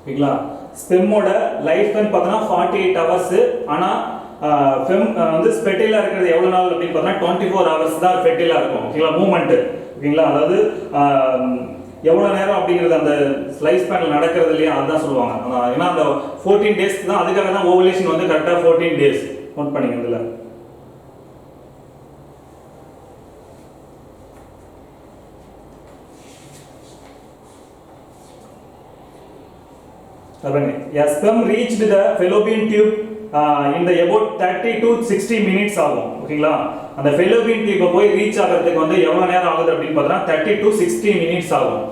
ஓகேங்களா. ஸ்பெம்மோட life span பார்த்தோன்னா 48 hours. ஆனால் ஃபெம் வந்து ஸ்பெட்டிலாக இருக்கிறது எவ்வளோ நாள் அப்படின்னு பார்த்தோன்னா 24 ஹவர்ஸ் தான் ஸ்பெட்டிலாக இருக்கும். ஓகேங்களா, மூமெண்ட்டு. ஓகேங்களா, அதாவது எவ்வளோ நேரம் அப்படிங்கிறது அந்த லைஃப் ஸ்பேனில் நடக்கிறது இல்லையா, அதுதான் சொல்லுவாங்க. ஏன்னா அந்த 14 டேஸ்க்கு தான், அதுக்காக தான் ஓவலேஷன் வந்து கரெக்டாக 14 டேஸ். நோட் பண்ணிங்க இதில். A sperm reached the fallopian tube in the about 30 to 60 minutes ஆகும். ஓகேங்களா, அந்த fallopian tube போய் ரீச் ஆகிறதுக்கு வந்து எவ்வளவு நேரம் ஆகுது அப்படின்னு பார்த்தா 30 to 60 minutes ஆகும்.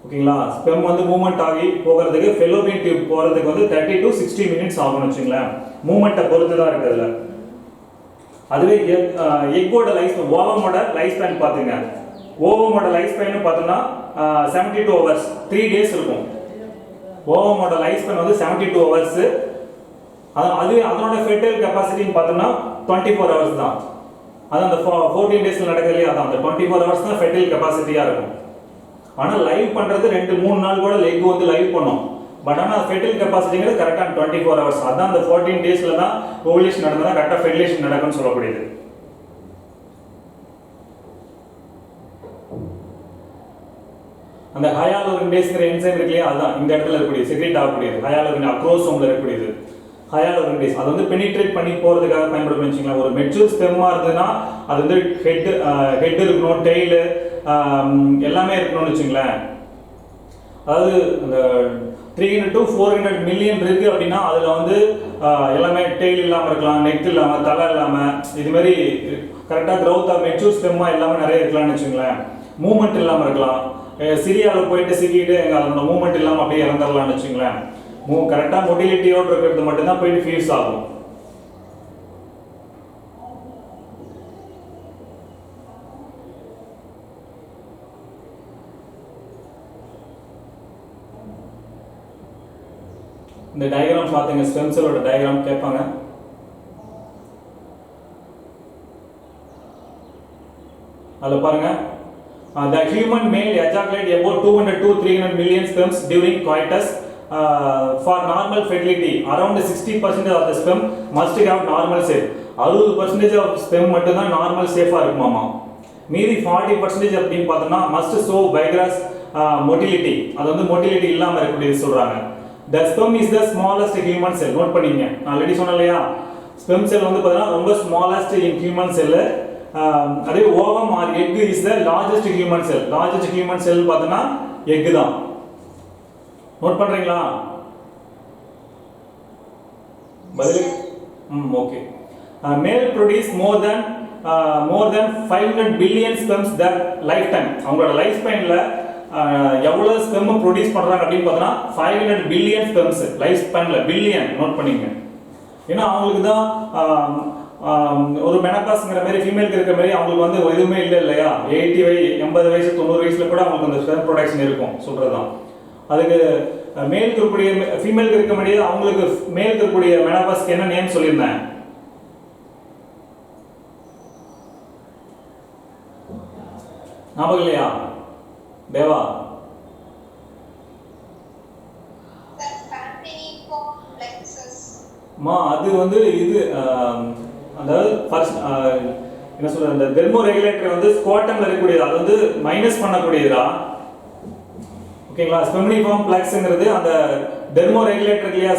ஓகேங்களா, ஸ்பெர்ம் வந்து மூவ்மெண்ட் ஆகி போகிறதுக்கு fallopian tube போறதுக்கு வந்து 30 to 60 minutes ஆகும்னு வச்சுங்களேன். மூவ்மெண்ட்டை பொறுத்து தான் இருக்குதுல. அதுவே எக்கோட லைஃப், ஓவமோட லைஃப் ஸ்பேன் பார்த்துங்க. ஓவமோட லைஃப் ஸ்பேன் பார்த்தோம்னா 72 hours, 3 days இருக்கும். ஓவமோட லைஃப் ஸ்பேன் வந்து 72 hours. அது அதனோட ஃபெர்டைல் கெப்பாசிட்டின்னு பார்த்தோம்னா 24 hours தான். அது அந்த 14 டேஸ்ல நடக்கலையே, அதான் அந்த 24 hours தான் ஃபெர்டைல் கெப்பாசிட்டியா இருக்கும். ஆனால் லைவ் பண்றது 2-3 நாள் கூட லெக் வந்து லைவ் பண்ணும். பட் ஆனால் ஃபெர்டைல் கெப்பாசிட்டிங்கிறது கரெக்டாக 24 hours. அதான் அந்த 14 டேஸ்ல தான் ஓவலேஷன் நடந்தா கரெக்டாக ஃபெர்டிலேஷன் நடக்கும்னு சொல்லக்கூடியது. அந்த ஹயாலுரினேஸ்ங்கிற என்சைம் இருக்கு இல்லையா, அதுதான் இந்த இடத்துல இருக்கக்கூடிய செக்ரேட் ஆகக்கூடியது. ஹயாலுரின் அக்ரோசோம்ல இருக்கக்கூடியது ஹயாலுரினேஸ். அது வந்து பெனிட்ரேட் பண்ணி போறதுக்காக பயன்படுத்தும் வச்சுக்கலாம். ஒரு மெச்சூர் ஸ்டெம்மா இருந்ததுன்னா அது வந்து ஹெட் இருக்கணும், டெய்லு எல்லாமே இருக்கணும்னு வச்சுங்களேன். அதாவது இந்த 300 to 400 மில்லியன் இருக்கு அப்படின்னா அதுல வந்து எல்லாமே டெய்ல் இல்லாம இருக்கலாம், நெக் இல்லாம, தலை இல்லாம, இது மாதிரி கரெக்டா கிரௌத் ஆஃப் மெச்சூர் ஸ்டெம்மா எல்லாமே நிறைய இருக்கலாம்னு வச்சுங்களேன். மூவ்மெண்ட் இல்லாம இருக்கலாம். சிரியாவில் போயிட்டு சிக்கிட்டு அதோட மூவ்மெண்ட் இல்லாமல் அப்படியே இறந்துடலாம்னு வச்சுங்களேன். கரெக்டாக மொட்டிலிட்டியோடு இருக்கிறது மட்டும்தான் போயிட்டு ஃபியூஸ் ஆகும். இந்த டயக்ராம் பார்த்தீங்க, ஸ்டெம் செல்லோட டயக்ராம் கேட்பாங்க. அதில் பாருங்க, the human male ejaculate about 200 to 300 million sperms during coitus. For normal fertility, around 60% of the sperm must have normal shape. 60% of sperm மட்டும் தான் நார்மல் ஷேப்பா இருக்குமாமா. மீதி 40% அப்படின்னு பார்த்தோம்னா must show vigorous motility. அது வந்து motility இல்லாம இருக்கக்கூடியது சொல்றாங்க. The sperm is the smallest human cell. Note பண்ணீங்க, ஆல்ரெடி சொன்னேன் இல்லையா, sperm cell வந்து பார்த்தோம்னா ரொம்ப smallest in human cell. அதே ovum or egg is the largest human cell. Largest human cell பார்த்தோம்னா எக் தான். நோட் பண்றீங்களா? பதில் okay. Male produce more than 500 billion sperms that life time. அவங்களோட லைஃப் ஸ்பேன்ல எவ்வளவு ஸ்பெர்ம் ப்ரொடியூஸ் பண்றாங்க அப்படின்னு பார்த்தோம்னா 500 பில்லியன் ஸ்பெர்ம்ஸ் லைஃப் ஸ்பேன்ல. பில்லியன் நோட் பண்ணீங்க. ஏன்னா அவங்களுக்கு தான் ஒரு மெனபாஸ்ங்கிற மாதிரி ஃபீமேலுக்கு இருக்கிற மாதிரி அவங்களுக்கு வந்து எதுவுமே இல்லை இல்லையா. 80 வயசு 90 வயசுல கூட அவங்களுக்கு அந்த ஸ்பெர்ம் ப்ரொடக்ஷன் இருக்கும் சொல்றதுதான். அதுக்கு மேலுக்கு இருக்கக்கூடிய ஃபீமேலுக்கு இருக்க முடியாது. அவங்களுக்கு மேலுக்கு இருக்கக்கூடிய மெனபாஸ்க்கு என்ன நேம் சொல்லியிருந்தேன்? ஞாபகம் இல்லையா தேவா? அது வந்து இது அதாவது என்ன சொல்றது, அந்த தெர்மோ ரெகுலேட்டர் வந்து ஸ்குவாட்டம்ல இருக்கக்கூடியது, அது வந்து மைனஸ் பண்ணக்கூடியதா. ஓகேங்களா, ஸ்பெர்மினிஃபார்ம் பிளக்ஸ்ங்கிறது அந்த தெர்மோ ரெகுலேட்டர் இல்லையா,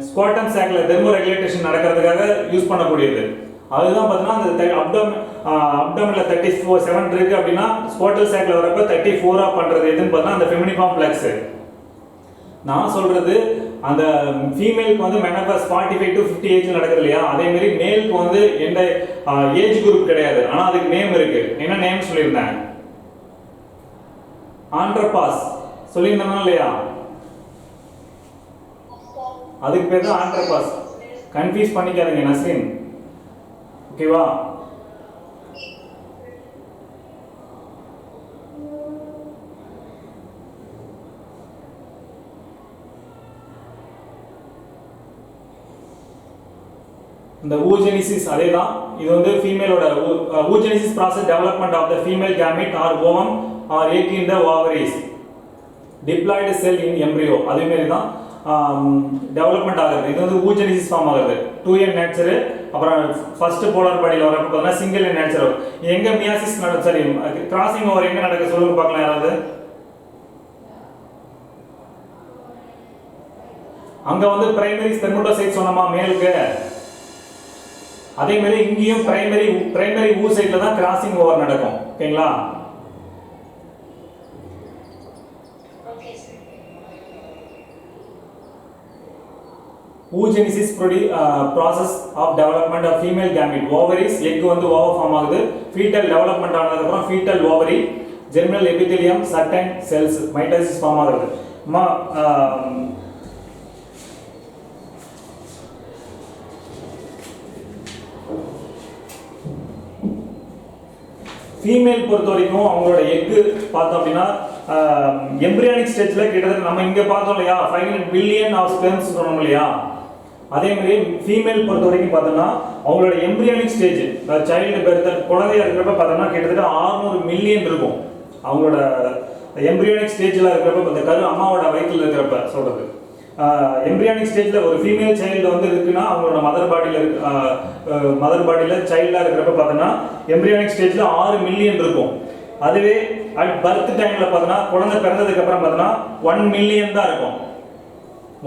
ஸ்குவாட்டம் சாக்ல தெர்மோ ரெகுலேட்டேஷன் நடக்கிறதுக்காக யூஸ் பண்ணக்கூடியது. அதுதான் பார்த்தீங்கன்னா அந்த அப்டோமின்ல 37 இருக்கு அப்படின்னா ஸ்குவாட்டல் சாக்ல வரப்ப 34 பண்றது எதுன்னு பார்த்தா அந்த ஃபெமினிஃபார்ம் பிளக்ஸ். நான் சொல்றது அந்த ஃபீமேலுக்கு வந்து மெனபாஸ் 45 to 50 ஏஜ் நடக்குது இல்லையா, அதே மாதிரி மேலுக்கு வந்து எந்த ஏஜ் குரூப் கிடையாது. ஆனா அதுக்கு நேம் இருக்கு. என்ன நேம் சொல்லியிருந்தேன்? ஆண்ட்ரோபாஸ் சொல்லியிருந்தேனா இல்லையா? அதுக்கு பேர் தான் ஆண்ட்ரோபாஸ். கன்ஃபியூஸ் பண்ணிக்காதீங்க நஸ்ரின். ஓகேவா? இந்த oogenesis அதேதான். இது வந்து ஃபீமேலோட oogenesis process development of the female gamete or ovum or egg in the ovaries. Diploid sell in embryo அதே மாதிரி தான் டெவலப்மெண்ட் ஆகுது. இது வந்து ஊஜெனிசிஸ் ஃபார்ம் ஆகுது. 2n நேச்சர், அப்புறம் ஃபர்ஸ்ட் போலார் பாடியில் வரப்போ பார்த்தீங்கன்னா சிங்கிள் என் நேச்சர் வரும். எங்க மியாசிஸ் நடக்கும், சரி கிராசிங் ஓவர் எங்க நடக்க சொல்லுங்க பார்க்கலாம் யாராவது. அங்க வந்து பிரைமரி ஸ்பெர்மட்டோசைட் சொன்னமா மேலுக்கு, அதே மாதிரி இங்கேயும் பிரைமரி ஊசைட்ல தான் கிராசிங் ஓவர் நடக்கும். ஓகேங்களா? oogenesis process of development of female gamete. ovaries egg வந்து ஓவா ஃபார்ம் ஆகுது. fetal development ஆனதுக்கு அப்புறம் fetal ovary, germinal epithelium, certain cells mitosis form ஆகுது. ஃபீமேல் பொறுத்த வரைக்கும் அவங்களோட எக் பார்த்தோம் அப்படின்னா எம்பிரியானிக் ஸ்டேஜ்ல கிட்டத்தட்ட நம்ம இங்க பார்த்தோம் இல்லையா 500 பில்லியன் ஆஃப் ஸ்பெர்ம்ஸ் சொன்னோம் இல்லையா, அதே மாதிரி ஃபீமேல் பொறுத்த வரைக்கும் பார்த்தோம்னா அவங்களோட எம்பிரியானிக் ஸ்டேஜ் சைல்டு பெர்த் குழந்தையா இருக்கிறப்ப பார்த்தோம்னா கிட்டத்தட்ட 600 மில்லியன் இருக்கும். அவங்களோட எம்பிரியானிக் ஸ்டேஜ்ல இருக்கிறப்ப இந்த கரு அம்மாவோட வயிற்றுல இருக்கிறப்ப சொல்றது எம்பிரியானிக் ஸ்டேஜ்ல ஒரு ஃபீமேல் சைல்டு வந்து இருக்குன்னா அவங்களோட மதர் பாடியில சைல்டா இருக்கிறப்ப பார்த்தோம்னா எம்பிரியானிக் ஸ்டேஜ்ல 6 மில்லியன் இருக்கும். அதுவே அட் பர்த் டைம்ல பார்த்தோம்னா குழந்தை பிறந்ததுக்கு அப்புறம் பார்த்தோம்னா 1 மில்லியன் தான் இருக்கும்.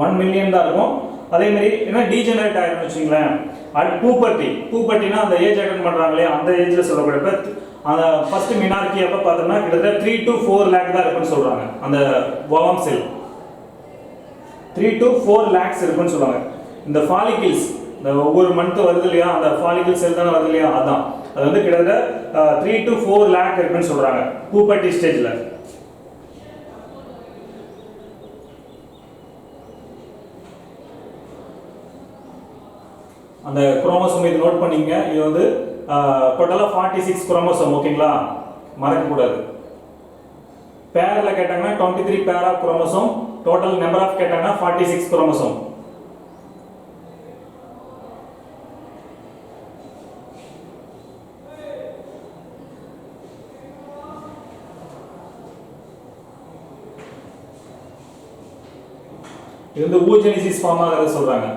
1 மில்லியன் தான் இருக்கும். அதே மாதிரி என்ன டீஜெனரேட் ஆயிருன்னு வச்சுங்களேன். அட் பூபர்ட்டினா அந்த ஏஜ் அட்டன் பண்றாங்களே அந்த ஏஜ்ல சொல்லக்கூடிய அந்த ஃபர்ஸ்ட் மினார்கி அப்ப பார்த்தோம்னா கிட்டத்தட்ட 3 to 4 லேக் தான் இருக்குன்னு சொல்றாங்க. அந்த ஓவம் செல் 3 to 4 லேக்ஸ் இருக்குன்னு சொல்றாங்க. இந்த ஃபாலிகிள்ஸ் இந்த ஒவ்வொரு மந்த் வருது இல்லையா, அந்த ஃபாலிகிள் செல் தானே வருது இல்லையா, அதான் அது வந்து கிட்டத்தட்ட 3 to 4 லேக் இருக்குன்னு சொல்றாங்க பூபர்ட்டி ஸ்டேஜ்ல. அந்த குரோமோசோம் இது நோட் பண்ணீங்க. இது வந்து டோட்டலா 46 குரோமோசோம். ஓகேங்களா, மறக்க கூடாது. பேர்ல கேட்டாங்கன்னா 23 pair of chromosome, total number of கேட்டாங்கன்னா 46 குரோமோசோம். இது வந்து ஊஜெனிசிஸ் ஃபார்ம் ஆகுறது சொல்றாங்க.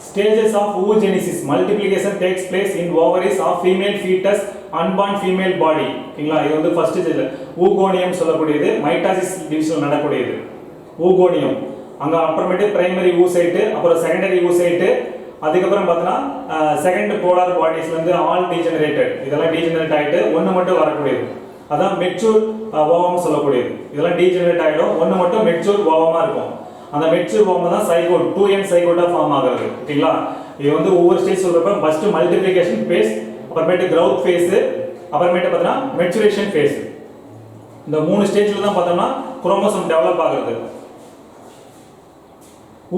Stages of oogenesis. Multiplication takes place in ovaries of female fetus, unborn female body. ஓகேங்களா, இது வந்து ஃபர்ஸ்ட் ஸ்டேஜ்ல ஊகோனியம் சொல்லக்கூடியது, மைட்டாசிஸ் டிவிஷன் நடக்கூடியது ஊகோனியம். அங்க அப்புறமேட்டு பிரைமரி ஊசைட், அப்புறம் செகண்டரி ஊசைட், அதுக்கப்புறம் பார்த்தோன்னா செகண்ட் போலார் பாடிஸ்ல இருந்து ஆல் டீஜெனரேட்டட், இதெல்லாம் டீஜெனரேட் ஆயிட்டு ஒன்று மட்டும் வரக்கூடியது, அதான் மெச்சூர் ஓவம் சொல்லக்கூடியது. இதெல்லாம் டீஜெனரேட் ஆகிடும், ஒன்று மட்டும் மெச்சூர் ஓவமா இருக்கும். அந்த மெச்சூர் ஓவம் தான் சைகோட், 2n சைகோட்டா ஃபார்ம் ஆகுது. ஓகேங்களா, இது வந்து ஒவ்வொரு ஸ்டேஜ் சொல்றப்ப ஃபர்ஸ்ட் மல்டிப்ளிகேஷன் ஃபேஸ், அப்புறமேட்டு growth ஃபேஸ், அப்புறமேட்டு பார்த்தோன்னா மெச்சுரேஷன் ஃபேஸ். இந்த 3 ஸ்டேஜ்ல தான் பார்த்தோம்னா குரோமோசோம் டெவலப் ஆகுது.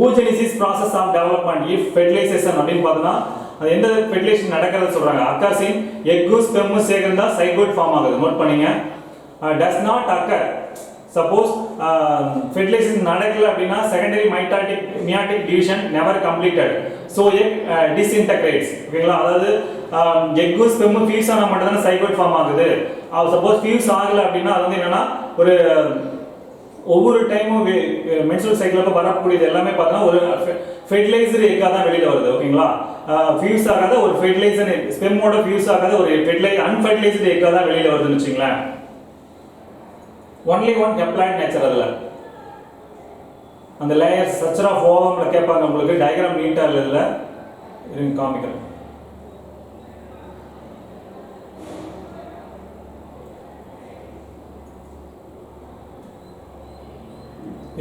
oogenesis process of development if fertilization அப்படின்னு பார்த்தோம்னா அது எந்த ஃபெர்டிலைசேஷன் நடக்கிறது சொல்றாங்க. அக்காசின் எக்கு ஸ்பெர்ம் சேர்ந்தா சைகோட் ஃபார்ம் ஆகுது. நோட் பண்ணீங்க. does not occur suppose fertilization நடக்கல அப்படின்னா secondary meiotic division never completed, so egg disintegrates. ஓகேங்களா, அதாவது எக்கு ஸ்பெர்ம் ஃபியூஸ் ஆனா மட்டும் தான் சைகோட் ஃபார்ம் ஆகுது. சப்போஸ் ஃபியூஸ் ஆகல அப்படின்னா அது வந்து என்னன்னா ஒரு ஒவ்வொரு டைமும் மென்சுரல் சைக்கிள் அப்ப வரக்கூடியது எல்லாமே பார்த்தா ஒரு ஃபெர்டிலைசர் எக்கா தான் வெளியில வருது. ஓகேங்களா, ஃபியூஸ் ஆகாத ஒரு ஃபெர்டிலைசர் ஸ்பெர்மோட ஃபியூஸ் ஆகாத ஒரு அன்ஃபெர்டிலைசர் எக்கா தான் வெளியில வருதுன்னு வச்சுங்களேன். Only one haploid nature. அதுல அந்த லேயர் ஸ்ட்ரக்சர் ஆஃப் ஓவம்ல கேட்பாங்க உங்களுக்கு. டயகிராம் நீட்டா இல்ல, இதுல காமிக்கிறேன்.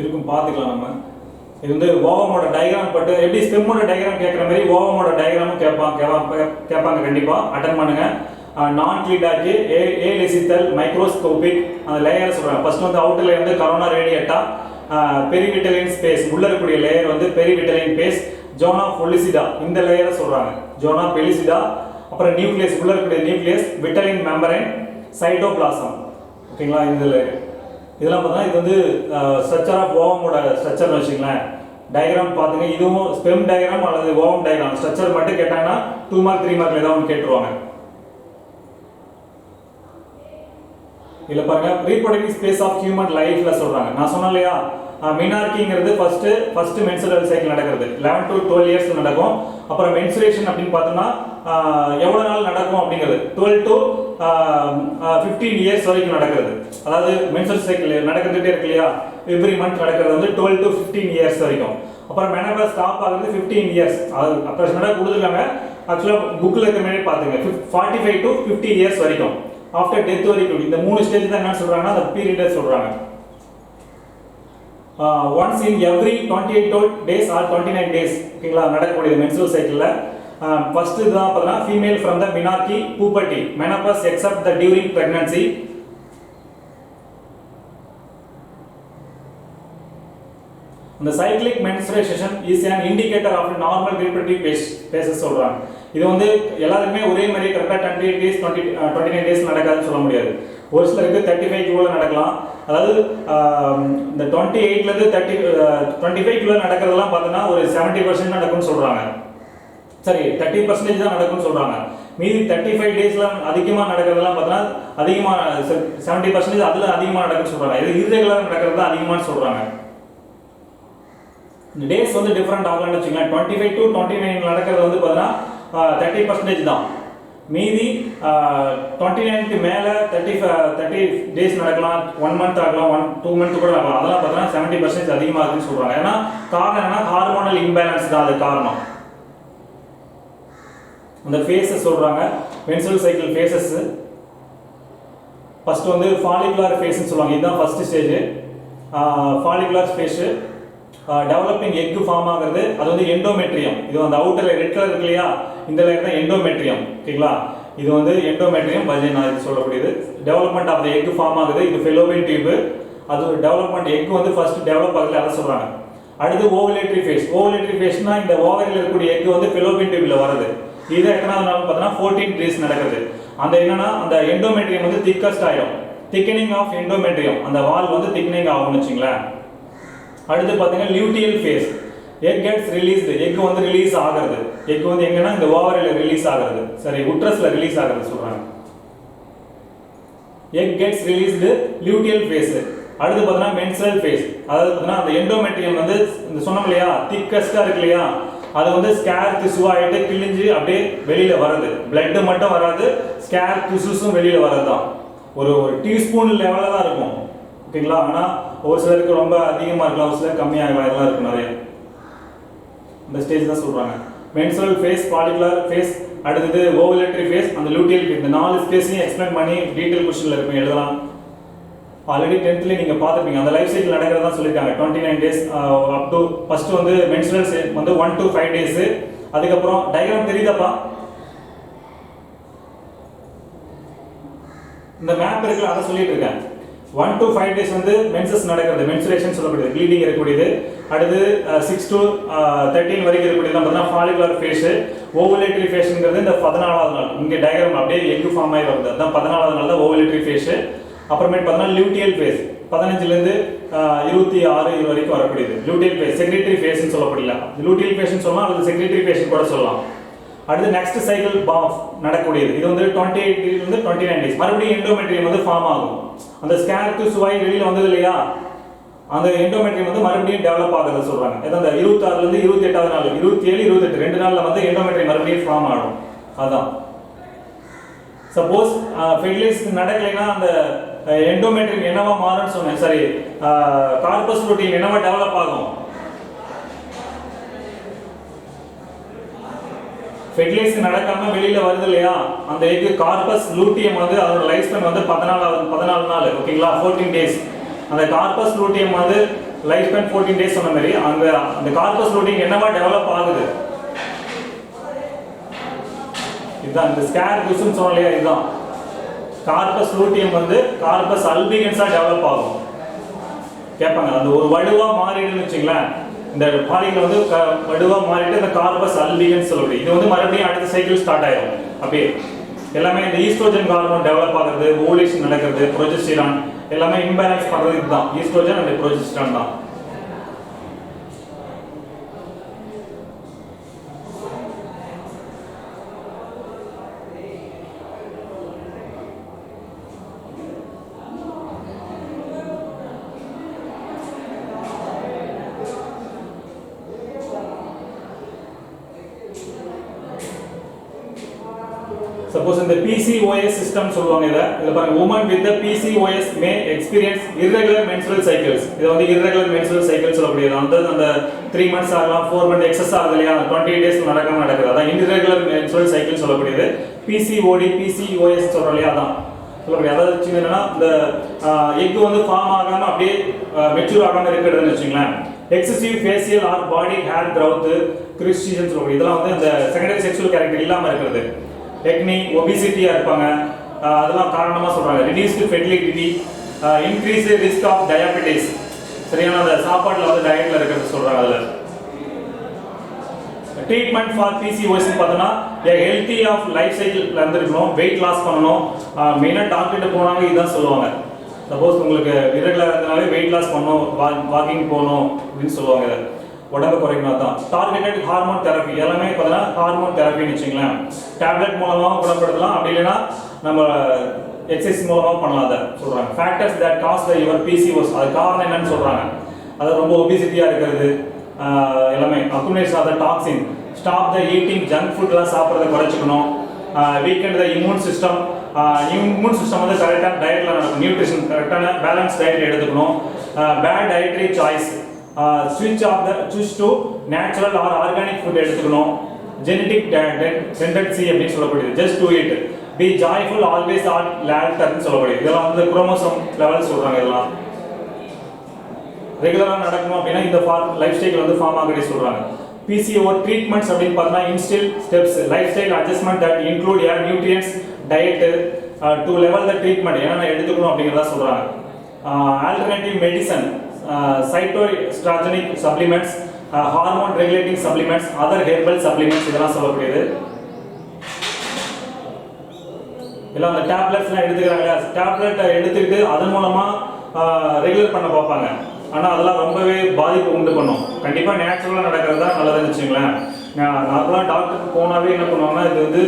இருக்கும் பார்த்துக்கலாம் நம்ம. இது வந்து ஓவமோட டயகிராம் பட்டு எப்படி ஸ்பெர்மோட டயகிராம் கேட்குற மாதிரி ஓவமோட டயகிராமும் கேட்பாங்க கண்டிப்பா. அட்டன் பண்ணுங்க. நான் கிளிடாக்கி ஏ லெசித்தல் மைக்ரோஸ்கோபிக் அந்த லேயர் சொல்றாங்க. ஃபர்ஸ்ட் வந்து அவுட்டர் லேயர் வந்து கரோனா ரேடியேட்டா, பெரிவிட்டலின் ஸ்பேஸ் உள்ள இருக்கக்கூடிய லேயர் வந்து பெரிவிட்டலின் ஸ்பேஸ், ஜோனா பெலிசிடா இந்த லேயரை சொல்றாங்க. ஜோனா பெலிசிடா, அப்புறம் நியூக்ளியஸ் உள்ள இருக்கக்கூடிய நியூக்ளியஸ், விட்டலின் மெம்பரைன், சைட்டோபிளாசம். ஓகேங்களா, இந்த லேயர் இதெல்லாம் பார்த்தா இது வந்து ஸ்ட்ரக்சர் ஆஃப் ஓவமோட ஸ்ட்ரக்சர்னு வச்சுங்களேன். டயகிராம் பார்த்துங்க. இதுவும் ஸ்பெர்ம் டயகிராம் அல்லது ஓவம் டயகிராம். ஸ்ட்ரக்சர் மட்டும் கேட்டாங்கன்னா 2 மார்க் 3 மார்க்ல ஏதாவது ஒன்று கேட்டுருவாங்க. இல்ல பாருங்க ரீப்ரொடக்டிவ் ஸ்பேஸ் ஆஃப் ஹியூமன் லைஃப்ல சொல்றாங்க. நான் சொன்னேன் இல்லையா மினார்கிங்கிறது ஃபர்ஸ்ட் மென்சுரல் சைக்கிள் நடக்கிறது 11 to 12 இயர்ஸ் நடக்கும். அப்புறம் மென்சுரேஷன் அப்படின்னு பார்த்தோம்னா எவ்வளவு நாள் நடக்கும் அப்படிங்கிறது 12 to 15 இயர்ஸ் வரைக்கும் நடக்கிறது. அதாவது மென்சுரல் சைக்கிள் நடந்துட்டே இருக்கு இல்லையா எவ்ரி மந்த் நடக்கிறது வந்து 12 to 15 இயர்ஸ் வரைக்கும். அப்புறம் மெனோபாஸ் ஸ்டாப் ஆகுறது 15 இயர்ஸ். அது அப்ராக்சிமேட்டா கொடுத்துருக்காங்க. ஆக்சுவலா புக்ல இருக்க மாதிரி பாத்துங்க 45 to 50 இயர்ஸ் வரைக்கும் ஆஃப்டர் டெத் வரைக்கும். இந்த 3 ஸ்டேஜ் தான் என்ன சொல்றாங்கன்னா அந்த பீரியட் சொல்றாங்க. Once in every 28 days or 29 days ஓகேங்களா நடக்கக்கூடிய மென்சுரல் சைக்கிள்ல ஃபர்ஸ்ட் இதுதான் பார்த்தா female from the menarche puberty menopause except the during pregnancy. The cyclic menstruation is an indicator of a normal reproductive phases சொல்றாங்க. இது வந்து எல்லாருக்குமே ஒரே மாதிரி கரெக்டா 28 days 29 days நடக்காதுன்னு சொல்ல முடியாது. ஒரு சிலருக்கு 35 குள்ள நடக்கலாம். அதாவது இந்த 28 ல இருந்து 25 குள்ள நடக்கிறதெல்லாம் பார்த்தா ஒரு 70% நடக்கும்னு சொல்றாங்க. சரி 30% தான் நடக்கும்னு சொல்றாங்க. மீதி 35 டேஸ்ல அதிகமா நடக்கிறதெல்லாம் பார்த்தா அதிகமா 70% அதுல அதிகமா நடக்கும்னு சொல்றாங்க. இது irregular நடக்கிறது அதிகமான்னு சொல்றாங்க. டேஸ் வந்து டிஃபரண்ட் ஆகலாம்னு வச்சுக்கலாம். 25 to 29 நடக்கிறது வந்து பார்த்தா 30% தான். மீதி 29க்கு மேல 30 டேஸ் நடக்கலாம், 1 மந்த் ஆகலாம், 2 மந்த் கூட ஆகலாம். அதெல்லாம் பார்த்தா 70% அதிகமாக இருக்குன்னு சொல்றாங்க. ஏன்னா காரணம் என்ன ஹார்மோனல் இம்பேலன்ஸ் தான் அது காரணம். அந்த ஃபேஸஸ் சொல்றாங்க மென்சுரல் சைக்கிள் ஃபேஸஸ். ஃபர்ஸ்ட் வந்து ஃபாலிகுலர் ஃபேஸ்னு சொல்லுவாங்க. இதுதான் first stage. Follicular phase developing egg form ஆகுறது அது வந்து எண்டோமெட்ரியம். இது அந்த அவுட்டர் ரெட் கலர் இருக்கு இல்லையா இந்த லேயர் தான் எண்டோமெட்ரியம் ஓகேங்களா. இது வந்து எண்டோமெட்ரியம் வஜைனா இது சொல்லக்கூடியது. Development of the egg form ஆகுது. இது ஃபெலோபியன் டியூப். அது டெவலப்மெண்ட் எக் வந்து ஃபர்ஸ்ட் டெவலப் ஆகுது அதை சொல்றாங்க. அடுத்து ஓவுலேட்டரி ஃபேஸ். ஓவுலேட்டரி ஃபேஸ்னா இந்த ஓவரியில் இருக்கக்கூடிய எக் வந்து ஃபெலோபியன் டியூப்ல வருது. இது எத்தனாவது நாள் பார்த்தீங்கன்னா 14 days நடக்குது. அந்த என்னன்னா அந்த எண்டோமெட்ரியம் வந்து திக்கஸ்ட் ஆயிடும். திக்கனிங் ஆஃப் எண்டோமெட்ரியம் அந்த வால் வந்து திக்கனிங் ஆகும்னு வச்சுங்களேன். அடுத்து பாத்தீங்கன்னா luteal phase. Egg gets released. Egg வந்து ரிலீஸ் ஆகிறது. எக் வந்து எங்கன்னா இந்த ஓவரில ரிலீஸ் ஆகிறது. சரி உட்ரஸ்ல ரிலீஸ் ஆகிறது சொல்றாங்க. Egg gets released luteal phase. அடுத்து பாத்தீங்கன்னா மென்சுரல் ஃபேஸ். அதாவது பாத்தீங்கன்னா அந்த எண்டோமெட்ரியம் வந்து இந்த சொன்னோம் இல்லையா திக்கஸ்டா இருக்கு இல்லையா அது வந்து ஸ்கேர் திசு ஆயிட்டு கிழிஞ்சு அப்படியே வெளியில வருது. பிளட் மட்டும் வராது ஸ்கேர் திசுஸும் வெளியில வரதுதான். ஒரு டீஸ்பூன் லெவல்ல தான் இருக்கும் ஓகேங்களா. ஆனா ஒரு சிலருக்கு ரொம்ப அதிகமா இருக்கலாம், ஒரு சிலர் கம்மியா இருக்கலாம் இருக்கு நிறைய. இந்த ஸ்டேஜ் தான் சொல்றாங்க மென்சுரல் ஃபேஸ், ஃபாலிகுலர் ஃபேஸ், அடுத்து ஓவுலேட்டரி ஃபேஸ், அந்த லூட்டியல் ஃபேஸ். இந்த 4 ஸ்பேஸையும் எக்ஸ்பிளைன் பண்ணி டீடைல் क्वेश्चनல இருக்கும் எழுதலாம். ஆல்ரெடி 10th நீங்க பாத்துப்பீங்க. அந்த லைஃப் சைக்கிள் நடக்கிறதா சொல்லிருக்காங்க 29 டேஸ் அப் டு ஃபர்ஸ்ட் வந்து மென்சுரல் வந்து 1 to 5 டேஸ். அதுக்கு அப்புறம் டயகிராம் தெரியுதாப்பா இந்த மேப் இருக்குல அத சொல்லிட்டு இருக்கேன். 1 to 5 days வந்து மென்சஸ் நடக்கிறது மென்சுரேஷன் சொல்லப்படுது ப்ளீடிங் இருக்கக்கூடியது. அடுத்து 6 to 13 வரைக்கும் இருக்கக்கூடியது பார்த்தா ஃபாலிகுலர் ஃபேஸ். ஓவுலேட்டரி ஃபேஸ்ங்கிறது இந்த 14வது நாள். இங்க டயகிராம் அப்படியே எக் ஃபார்ம் ஆகி வருது. அதான் 14வது நாள் தான் ஓவுலேட்டரி ஃபேஸ். அப்புறமேட்டு பார்த்தா லியூட்டியல் ஃபேஸ் 15ல இருந்து 26 வரைக்கும் வரக்கூடியது. லியூட்டியல் ஃபேஸ் செக்ரட்டரி ஃபேஸ்னு சொல்லப்படல. லியூட்டியல் ஃபேஸ்னு சொல்லலாம் அல்லது செக்ரட்டரி ஃபேஸ் கூட சொல்லலாம். அடுத்து நெக்ஸ்ட் சைக்கிள் நடக்கூடியது. இது வந்து 28 ல இருந்து 29 டேஸ். மறுபடியும் எண்டோமெட்ரியம் வந்து ஃபார்ம் ஆகும். அந்த ஸ்கேர் திசுவாய் வெளியில வந்தது இல்லையா அந்த எண்டோமெட்ரியம் வந்து மறுபடியும் டெவலப் ஆகுது சொல்றாங்க. அந்த 26ல இருந்து 28வது நாள் 27 28 2 நாள்ல வந்து எண்டோமெட்ரியம் மறுபடியும் ஃபார்ம் ஆகும். அதான் சப்போஸ் ஃபெர்டிலைசேஷன் நடக்கலைன்னா அந்த எண்டோமெட்ரியம் என்னவா மாறும்னு சொன்னேன். சரி கார்பஸ் லூட்டியம் என்னவா டெவலப் ஆகும். ஃபெர்டிலைசேஷன் நடக்காம வெளியில வருது இல்லையா அந்த எக் கார்பஸ் லூட்டியம் வந்து அதோட லைஃப் ஸ்பேன் வந்து 14 நாள் ஓகேங்களா 14 டேஸ். அந்த கார்பஸ் லூட்டியம் வந்து லைஃப் ஸ்பேன் 14 டேஸ் சொன்ன மாதிரி அந்த கார்பஸ் லூட்டியம் என்னவா டெவலப் ஆகுது. இதுதான் இந்த ஸ்கேர் திசுன்னு சொன்னோம் இல்லையா இதுதான் கார்பஸ் லூட்டியம் வந்து கார்பஸ் அல்பிகன்ஸா டெவலப் ஆகும். கேட்பாங்க அந்த ஒரு வடுவா மாறிடுன்னு வச்சுங்களேன். இந்த பாலிகள் வந்து வடுவா மாறிட்டு அந்த கார்பஸ் அல்பிகன்ஸ் சொல்லப்படுது. இது வந்து மறுபடியும் அடுத்த சைக்கிள் ஸ்டார்ட் ஆயிடும். அப்படியே எல்லாமே இந்த ஈஸ்ட்ரோஜன் ஹார்மோன் டெவலப் ஆகுறது, ஓவுலேஷன் நடக்கிறது, ப்ரோஜெஸ்டரான் எல்லாமே இம்பேலன்ஸ் பண்றது இதுதான் ஈஸ்ட்ரோஜன் அண்ட் ப்ரோஜெஸ்டரான் தான். Suppose in the PCOS system சொல்லுவாங்க இத பாருங்க women with the PCOS may experience irregular menstrual cycles. இது வந்து irregular menstrual cycles சொல்லக்கூடியது. அந்த 3 months ஆகலாம் 4 months excess ஆகுது இல்லையா 20 days நடக்காம நடக்குது. அதான் irregular menstrual cycles சொல்லக்கூடியது. PCOD PCOS சொல்றோம் இல்லையா அதான் சொல்லக்கூடியது. அதாவது என்னன்னா இந்த எக் வந்து ஃபார்ம் ஆகாம அப்படியே மெச்சூர் ஆகாம இருக்கிறதுன்னு வெச்சுங்களேன். excessive facial or body hair growth crustaceans சொல்லக்கூடியது. இதெல்லாம் வந்து அந்த செகண்டரி செக்சுவல் கேரக்டர் இல்லாம இருக்குது. acne obesity இருப்பாங்க அதெல்லாம் காரணமா சொல்றாங்க reduced fertility increased risk of diabetes சரியான அந்த சாப்பாட்டுல வந்து டயட்ல இருக்கிறது சொல்றாங்க அதுல ட்ரீட்மென்ட் ஃபார் PCOS பார்த்தனா a healthy of life cycle இருக்கணும் weight loss பண்ணனும் மெயினா டாக்டர்ட்ட போனாங்க இதான் சொல்லுவாங்க சப்போஸ் உங்களுக்கு irregular இருந்தாலே weight loss பண்ணனும் வாக்கிங் போணும் அப்படினு சொல்லுவாங்க உடம்ப குறைக்கணும் தான் டார்கெட்டட் ஹார்மோன் தெரபி எல்லாமே பார்த்தா ஹார்மோன் தெரபின்னு வெச்சீங்களேன் டேப்லெட் மூலமா குணப்படுத்தலாம் அப்படி இல்லனா நம்ம எக்சர்சைஸ் மூலமா பண்ணலாம் அத சொல்றாங்க factors that cause the your PCOS அது காரணம் என்னன்னு சொல்றாங்க அது ரொம்ப ஒபிசிட்டியா இருக்குது எல்லாமே accumulation of the toxin stop the eating junk ஃபுட்ல சாப்பிடுறத குறைச்சுக்கணும் வீக்கெண்ட் தி இம்யூன் சிஸ்டம் வந்து கரெக்ட்டா டயட்ல நடக்கணும் நியூட்ரிஷன் கரெக்ட்டான பேலன்ஸ் டயட் எடுத்துக்கணும் bad dietary choice switch to natural or organic food எடுத்துக்கணும் genetic tendency அப்படி சொல்லப்படுது just do it be joyful always or laughter சொல்லப்படுது இதெல்லாம் வந்து குரோமோசோம் லெவல் சொல்றாங்க இதெல்லாம் ரெகுலரா நடக்கணும் அப்படினா இந்த லைஃப் ஸ்டைல் வந்து ஃபார்ம் ஆகடி சொல்றாங்க PCO ட்ரீட்மென்ட்ஸ் அப்படி பார்த்தா இன்ஸ்டில் steps life style adjustment that include your nutrients diet to level the treatment என்ன எடுத்துக்கணும் அப்படிங்கறத சொல்றாங்க alternative medicine cytoestrogenic supplements hormone regulating supplements other herbal supplements இதெல்லாம் சொல்லக்கூடியது எல்லாம் அந்த டேப்லெட்ஸ்லாம் எடுத்துக்கறாங்க டேப்லெட் எடுத்துக்கிட்டு அதன் மூலமா ரெகுலர் பண்ண பார்ப்பாங்க ஆனா அதெல்லாம் ரொம்பவே பாதிப்பு உண்டு பண்ணும் கண்டிப்பா நேச்சுரலா நடக்கிறது தான் நல்லதுன்னு வெச்சுங்களேன் நார்மலா டாக்டருக்கு போனாவே என்ன பண்ணுவாங்கன்னா இது வந்து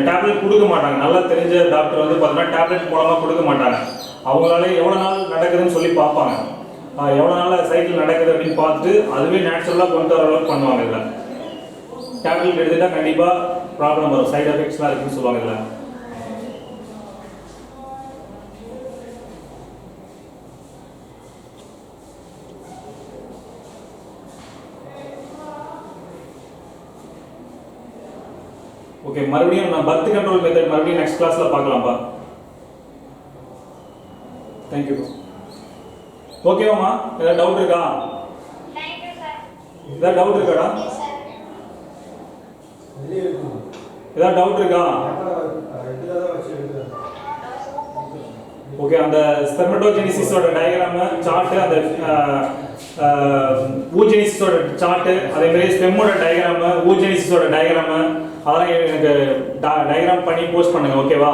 டேப்லெட் கொடுக்க மாட்டாங்க நல்லா தெரிஞ்ச டாக்டர் வந்து பார்த்தீங்கன்னா டேப்லெட் மூலமா கொடுக்க மாட்டாங்க அவங்களால எவ்வளவு நாள் நடக்குதுன்னு சொல்லி பார்ப்பாங்க எவ்வளவு நாளா சைக்கிள் நடக்குது அப்படின்னு பார்த்துட்டு அதுவே நேச்சுரலா கொண்டு வர அளவுக்கு பண்ணுவாங்க இதுல டேப்லெட் எடுத்துட்டா கண்டிப்பா ப்ராப்ளம் வரும் சைடு எஃபெக்ட்ஸ்லாம் இருக்குன்னு சொல்லுவாங்க இதுல ஓகே மறுபடியும் நான் பர்த் கண்ட்ரோல் மெத்தட் மறுபடியும் நெக்ஸ்ட் கிளாஸ்ல பார்க்கலாம்ப்பா थैंक यू ஓகேவாமா ஏதாவது டவுட் இருக்கா थैंक यू சார் ஏதாவது டவுட் இருக்காடா ஏதாவது டவுட் இருக்கா ஓகே அந்த ஸ்பெர்மடோஜெனிசிஸோட டயகிராம் சார்ட் அந்த ஊஜெனிசிஸோட சார்ட் அதே மாதிரி ஸ்பெம்மோட டயகிராம் ஊஜெனிசிஸோட டயகிராம் அதெல்லாம் எனக்கு டயகிராம் பண்ணி போஸ்ட் பண்ணுங்க ஓகேவா